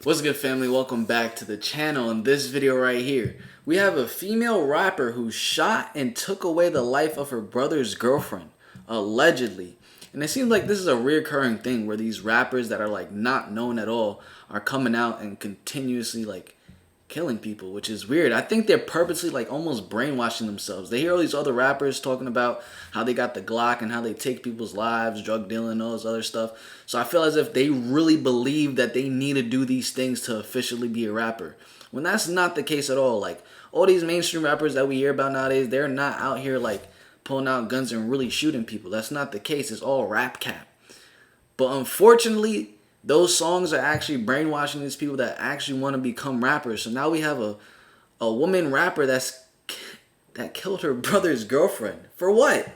What's good, family? Welcome back to the channel. In this video right here, we have a female rapper who shot and took away the life of her brother's girlfriend, allegedly. And it seems like this is a reoccurring thing where these rappers that are like not known at all are coming out and continuously like killing people, which is weird. I think they're purposely like almost brainwashing themselves. They hear all these other rappers talking about how they got the Glock and how they take people's lives, drug dealing, all this other stuff. So I feel as if they really believe that they need to do these things to officially be a rapper, when that's not the case at all. Like all these mainstream rappers that we hear about nowadays, they're not out here like pulling out guns and really shooting people. That's not the case. It's all rap cap. But unfortunately, those songs are actually brainwashing these people that actually want to become rappers. So now we have a woman rapper that killed her brother's girlfriend. For what?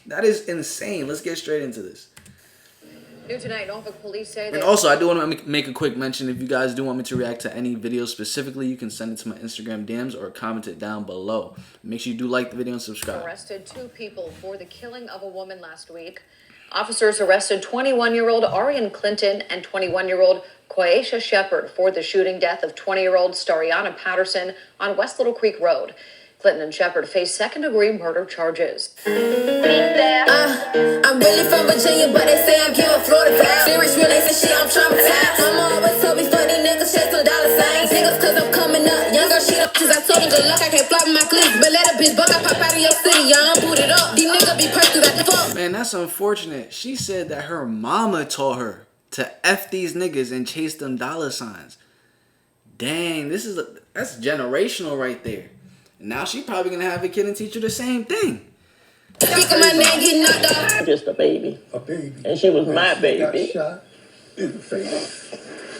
That is insane. Let's get straight into this. New tonight, Norfolk police say and also, I do want to make a quick mention. If you guys do want me to react to any videos specifically, you can send it to my Instagram DMs or comment it down below. Make sure you do like the video and subscribe. Arrested 2 people for the killing of a woman last week. Officers arrested 21-year-old Arian Clinton and 21-year-old Quaisha Shepard for the shooting death of 20-year-old Stariana Patterson on West Little Creek Road. Clinton and Shepard face second-degree murder charges. I'm really from Virginia, but they say I'm giving Florida vibes. Serious relationship, I'm traumatized. Mama always told me funny niggas chase some dollar signs. Niggas cause I'm coming up. Younger shit up, cause I told him good luck, I can't flop in my cliques. But let a bitch buck, I pop out of your city, y'all boot it up. These niggas be perfect, I fuck. Man, that's unfortunate. She said that her mama taught her to F these niggas and chase them dollar signs. Dang, that's generational right there. Now she probably gonna have a kid and teach her the same thing. Speaking my name, getting knocked off. Just a baby. A baby. And she was my baby. Got shot in the face.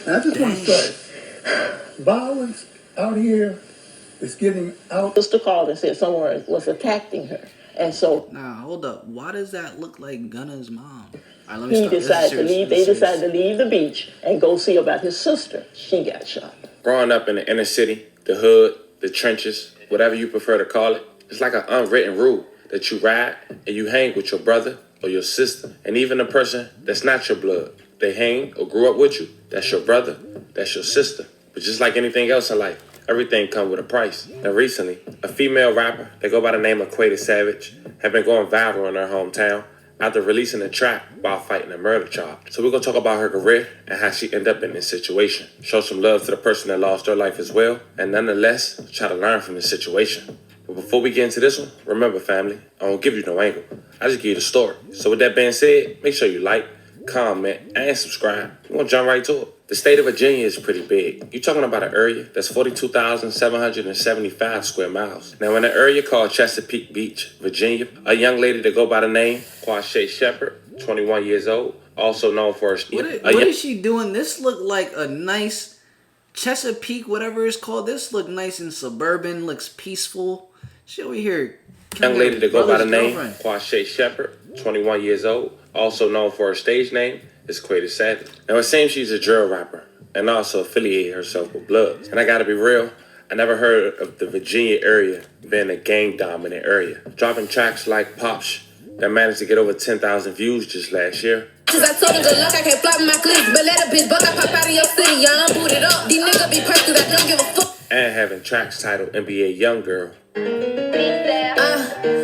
And I just want to say, violence out here is getting out. Sister called and said someone was attacking her. And so Nah, hold up. Why does that look like Gunna's mom? All right, let me he start. decided to leave. They decided to leave the beach and go see about his sister. She got shot. Growing up in the inner city, the hood, the trenches, whatever you prefer to call it, it's like an unwritten rule that you ride and you hang with your brother or your sister. And even the person that's not your blood, they hang or grew up with you. That's your brother, that's your sister. But just like anything else in life, everything comes with a price. Now recently, a female rapper that go by the name of Quaisha Savage have been going viral in her hometown after releasing a track while fighting a murder charge. So we're gonna talk about her career and how she ended up in this situation. Show some love to the person that lost their life as well, and nonetheless, try to learn from the situation. But before we get into this one, remember family, I don't give you no angle. I just give you the story. So with that being said, make sure you like, comment, and subscribe. We're gonna jump right to it. The state of Virginia is pretty big. You're talking about an area that's 42,775 square miles. Now, in an area called Chesapeake Beach, Virginia, a young lady that go by the name Quaisha Shepard, 21 years old, also known for her... What is she doing? This look like a nice Chesapeake, whatever it's called. This look nice and suburban, looks peaceful. She over here. Young lady that go by the name girlfriend. Quaisha Shepard, 21 years old, also known for her stage name is Quaisha Savage. Now it seems she's a drill rapper and also affiliated herself with Bloods. And I gotta be real, I never heard of the Virginia area being a gang dominant area. Dropping tracks like Pops that managed to get over 10,000 views just last year. Cause I told him good luck, I can't flop in my cliques. But let a bitch buck, I pop out of your city, y'all boot it up. These niggas be perfect, I don't give a fuck. And having tracks titled NBA Young Girl.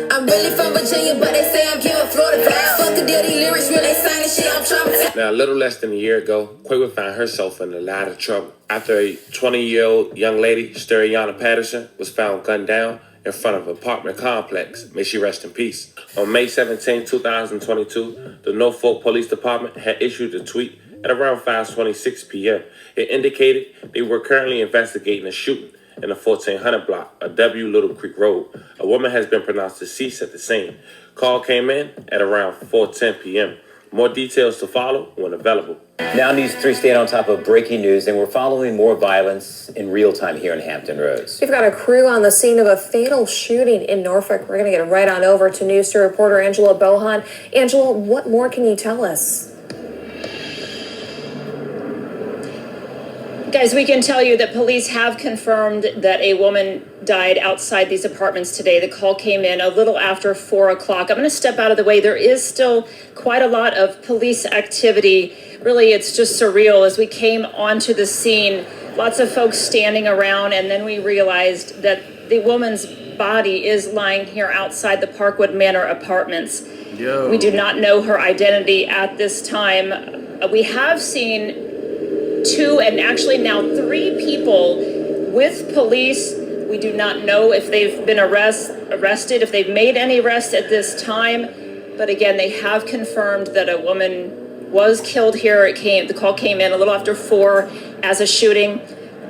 I'm really from Virginia, but they say I'm giving Florida vibes. Fuck the deal, these lyrics really signing shit, I'm traumatized. Now, a little less than a year ago, Quaisha found herself in a lot of trouble after a 20-year-old young lady, Stariana Patterson, was found gunned down in front of an apartment complex. May she rest in peace. On May 17, 2022, the Norfolk Police Department had issued a tweet at around 5:26 p.m. It indicated they were currently investigating a shooting in the 1400 block of W Little Creek Road. A woman has been pronounced deceased at the scene. Call came in at around 4:10 p.m. More details to follow when available. Now News 3 stayed on top of breaking news, and we're following more violence in real time here in Hampton Roads. We've got a crew on the scene of a fatal shooting in Norfolk. We're going to get right on over to News 2 reporter Angela Bohan. Angela, what more can you tell us? Guys, we can tell you that police have confirmed that a woman died outside these apartments today. The call came in a little after 4 o'clock. I'm going to step out of the way. There is still quite a lot of police activity really, it's just surreal. As we came onto the scene, lots of folks standing around, and then we realized that the woman's body is lying here outside the Parkwood Manor apartments. Yo. We do not know her identity at this time. We have seen 2 and actually now 3 people with police. We do not know if they've been arrested, if they've made any arrests at this time. But again, they have confirmed that a woman was killed here. The call came in a little after 4 as a shooting.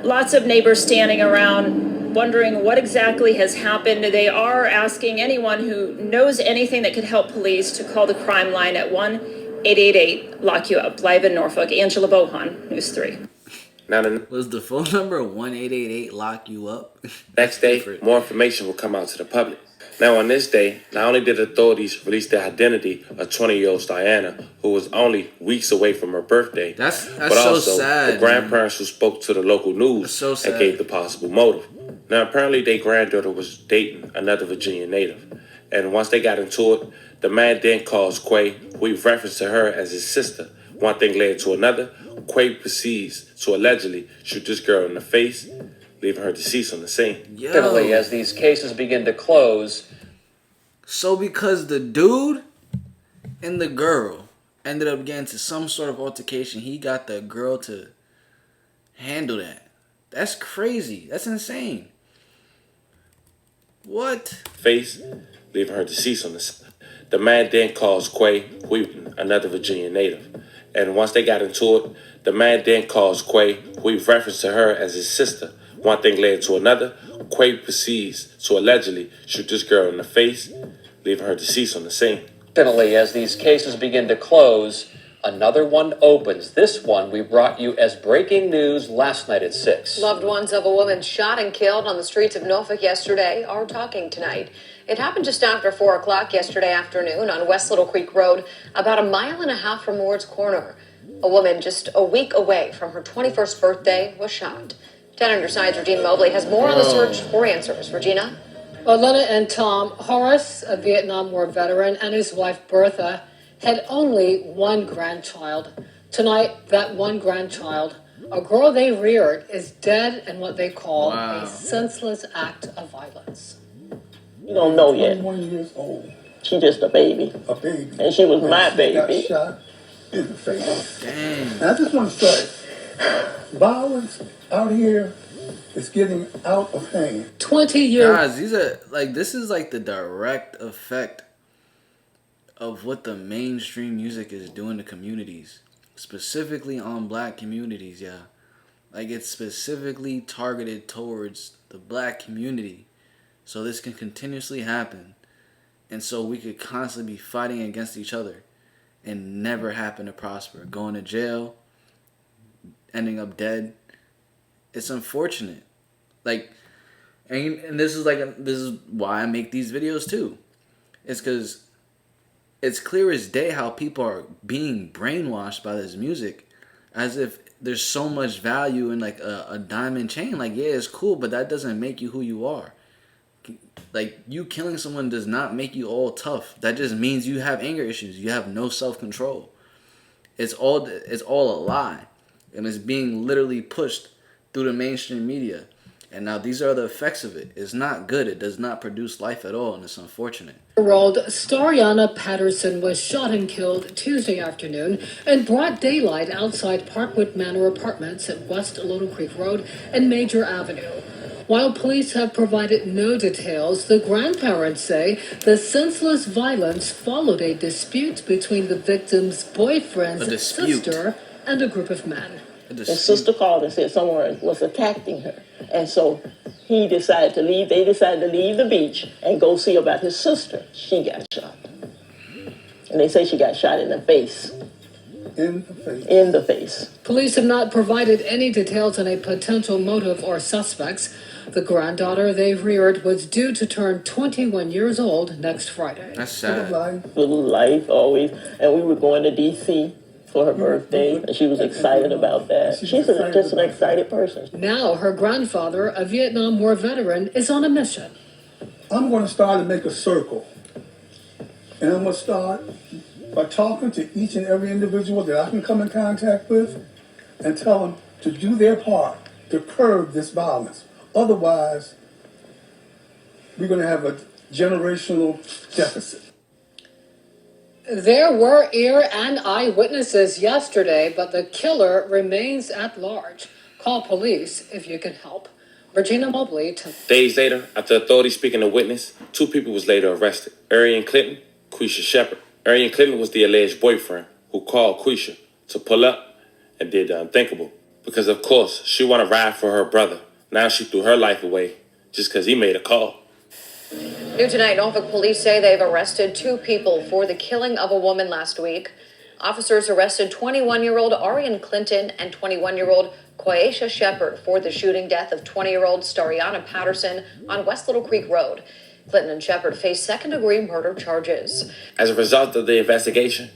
Lots of neighbors standing around wondering what exactly has happened. They are asking anyone who knows anything that could help police to call the crime line at 1-888-LOCK-YOU-UP. Live in Norfolk, Angela Bohan, News 3. Now the Was the phone number 1-888-LOCK-YOU-UP? next day, more information will come out to the public. Now on this day, not only did authorities release the identity of 20-year-old Diana, who was only weeks away from her birthday, That's but so also sad, the grandparents who spoke to the local news so sad. and gave the possible motive. Now apparently their granddaughter was dating another Virginia native, and once they got into it, the man then calls Quay, who he referenced to her as his sister. One thing led to another. Quay proceeds to allegedly shoot this girl in the face, leaving her deceased on the scene. Definitely, as these cases begin to close. So because the dude and the girl ended up getting to some sort of altercation, he got the girl to handle that. That's crazy. That's insane. What? Face, leaving her deceased on the scene. The man then calls Quay, who he another Virginia native. And once they got into it, the man then calls Quay, who he referenced to her as his sister. One thing led to another. Quay proceeds to allegedly shoot this girl in the face, leaving her deceased on the scene. Definitely, as these cases begin to close, another one opens. This one we brought you as breaking news last night at 6. Loved ones of a woman shot and killed on the streets of Norfolk yesterday are talking tonight. It happened just after 4 o'clock yesterday afternoon on West Little Creek Road, about 1.5 miles from Ward's Corner. A woman just a week away from her 21st birthday was shot. 10 Underside's Regina Mobley has more on the search for answers. Regina? Well, Lena and Tom, Horace, a Vietnam War veteran, and his wife Bertha had only one grandchild. Tonight, that one grandchild, a girl they reared, is dead in what they call a senseless act of violence. You don't know yet. 21 years old. She just a baby. A baby. And she was my She baby. got shot in the face. Dang. And I just want to say, violence out here is getting out of hand. 20 years. Guys, this is like the direct effect of what the mainstream music is doing to communities. Specifically on black communities, yeah. Like, it's specifically targeted towards the black community. So this can continuously happen. And so we could constantly be fighting against each other and never happen to prosper. Going to jail, ending up dead. It's unfortunate. Like, and this is why I make these videos too. It's because it's clear as day how people are being brainwashed by this music, as if there's so much value in like a diamond chain. Like, yeah, it's cool, but that doesn't make you who you are. Like, you killing someone does not make you all tough. That just means you have anger issues. You have no self-control. It's all a lie, and it's being literally pushed through the mainstream media. And now these are the effects of it. It's not good. It does not produce life at all, and it's unfortunate. Year-old Stariana Patterson was shot and killed Tuesday afternoon in broad daylight outside Parkwood Manor Apartments at West Little Creek Road and Major Avenue. While police have provided no details, the grandparents say the senseless violence followed a dispute between the victim's boyfriend's sister and a group of men. His sister called and said someone was attacking her. And so he decided to leave. They decided to leave the beach and go see about his sister. She got shot. And they say she got shot in the face. In the face. In the face. Police have not provided any details on a potential motive or suspects. The granddaughter they reared was due to turn 21 years old next Friday. That's sad. Little life always. And we were going to D.C. for her birthday, and she was excited about that. She's just an excited person. Now her grandfather, a Vietnam War veteran, is on a mission. I'm going to start to make a circle. And I'm going to start by talking to each and every individual that I can come in contact with and tell them to do their part to curb this violence. Otherwise, we're going to have a generational deficit. There were ear and eye witnesses yesterday, but the killer remains at large. Call police if you can help. Regina Mobley. Days later, after authorities speaking to witness, 2 people was later arrested. Arian Clinton, Quisha Shepherd. Arian Clinton was the alleged boyfriend who called Quisha to pull up and did the unthinkable. Because of course, she wanted to ride for her brother. Now she threw her life away just because he made a call. New tonight, Norfolk police say they've arrested 2 people for the killing of a woman last week. Officers arrested 21-year-old Arian Clinton and 21-year-old Quaisha Shepherd for the shooting death of 20-year-old Stariana Patterson on West Little Creek Road. Clinton and Shepherd face second-degree murder charges. As a result of the investigation,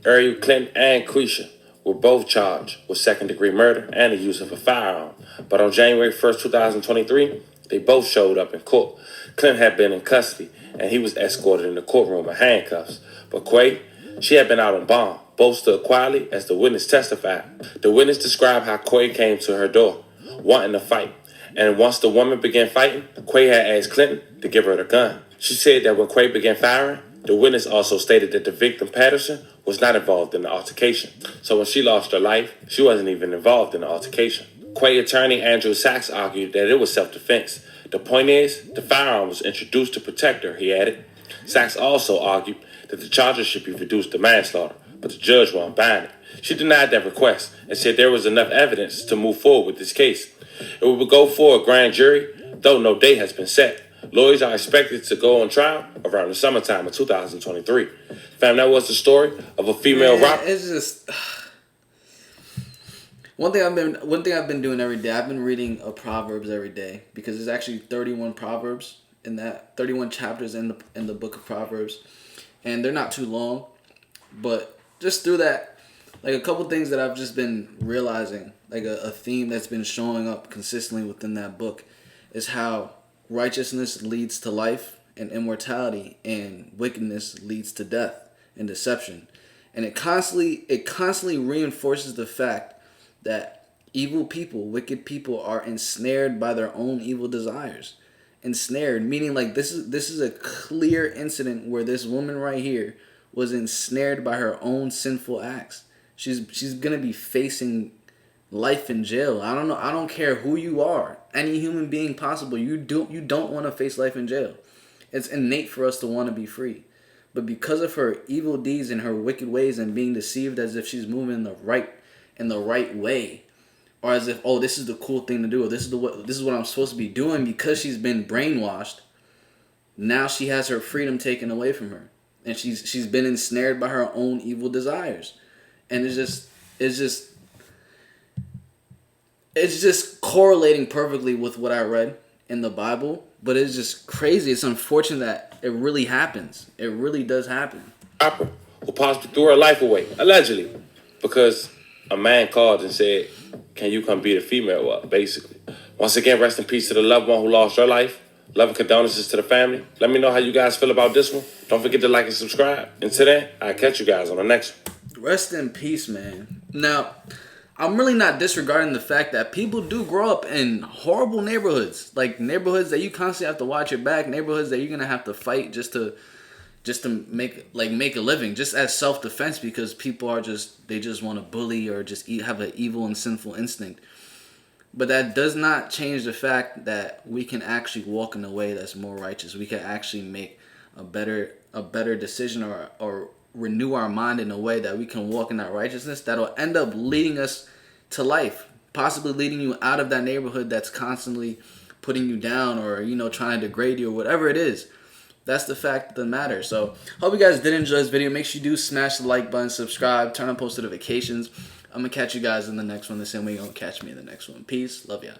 Arian Clinton and Quisha were both charged with second-degree murder and the use of a firearm. But on January 1st, 2023, they both showed up in court. Clinton had been in custody, and he was escorted in the courtroom in handcuffs. But Quay, she had been out on bond. Both stood quietly as the witness testified. The witness described how Quay came to her door, wanting to fight. And once the woman began fighting, Quay had asked Clinton to give her the gun. She said that when Quay began firing, the witness also stated that the victim, Patterson, was not involved in the altercation. So when she lost her life, she wasn't even involved in the altercation. Quay attorney Andrew Sachs argued that it was self-defense. The point is, the firearm was introduced to protect her, he added. Sachs also argued that the charges should be reduced to manslaughter, but the judge won't bind it. She denied that request and said there was enough evidence to move forward with this case. It will go for a grand jury, though no date has been set. Lawyers are expected to go on trial around the summertime of 2023. Fam, that was the story of a female rapper. It's just one thing I've been doing every day. I've been reading Proverbs every day because there's actually 31 Proverbs in that, 31 chapters in the book of Proverbs, and they're not too long. But just through that, like a couple things that I've just been realizing, like a theme that's been showing up consistently within that book, is how righteousness leads to life and immortality, and wickedness leads to death and deception. And it constantly reinforces the fact that evil people, wicked people, are ensnared by their own evil desires. Ensnared, meaning like this is a clear incident where this woman right here was ensnared by her own sinful acts. She's gonna be facing life in jail. I don't know. I don't care who you are. Any human being possible. You don't want to face life in jail. It's innate for us to want to be free. But because of her evil deeds and her wicked ways and being deceived as if she's moving in the right way, or as if, oh, this is the cool thing to do, or this is what I'm supposed to be doing, because she's been brainwashed, now she has her freedom taken away from her. And she's been ensnared by her own evil desires. And it's just correlating perfectly with what I read in the Bible, but it's just crazy. It's unfortunate that it really happens. It really does happen. Rapper who possibly threw her life away, allegedly, because a man called and said, "Can you come beat a female up?" Basically. Once again, rest in peace to the loved one who lost her life. Love and condolences to the family. Let me know how you guys feel about this one. Don't forget to like and subscribe. Until then, I'll catch you guys on the next one. Rest in peace, man. Now, I'm really not disregarding the fact that people do grow up in horrible neighborhoods. Like neighborhoods that you constantly have to watch your back. Neighborhoods that you're going to have to fight just to make a living. Just as self-defense, because people are they just want to bully or just have an evil and sinful instinct. But that does not change the fact that we can actually walk in a way that's more righteous. We can actually make a better decision or renew our mind in a way that we can walk in that righteousness that'll end up leading us to life, possibly leading you out of that neighborhood that's constantly putting you down or, trying to degrade you or whatever it is. That's the fact of the matter. So, hope you guys did enjoy this video. Make sure you do smash the like button, subscribe, turn on post notifications. I'm going to catch you guys in the next one the same way you're going to catch me in the next one. Peace. Love ya.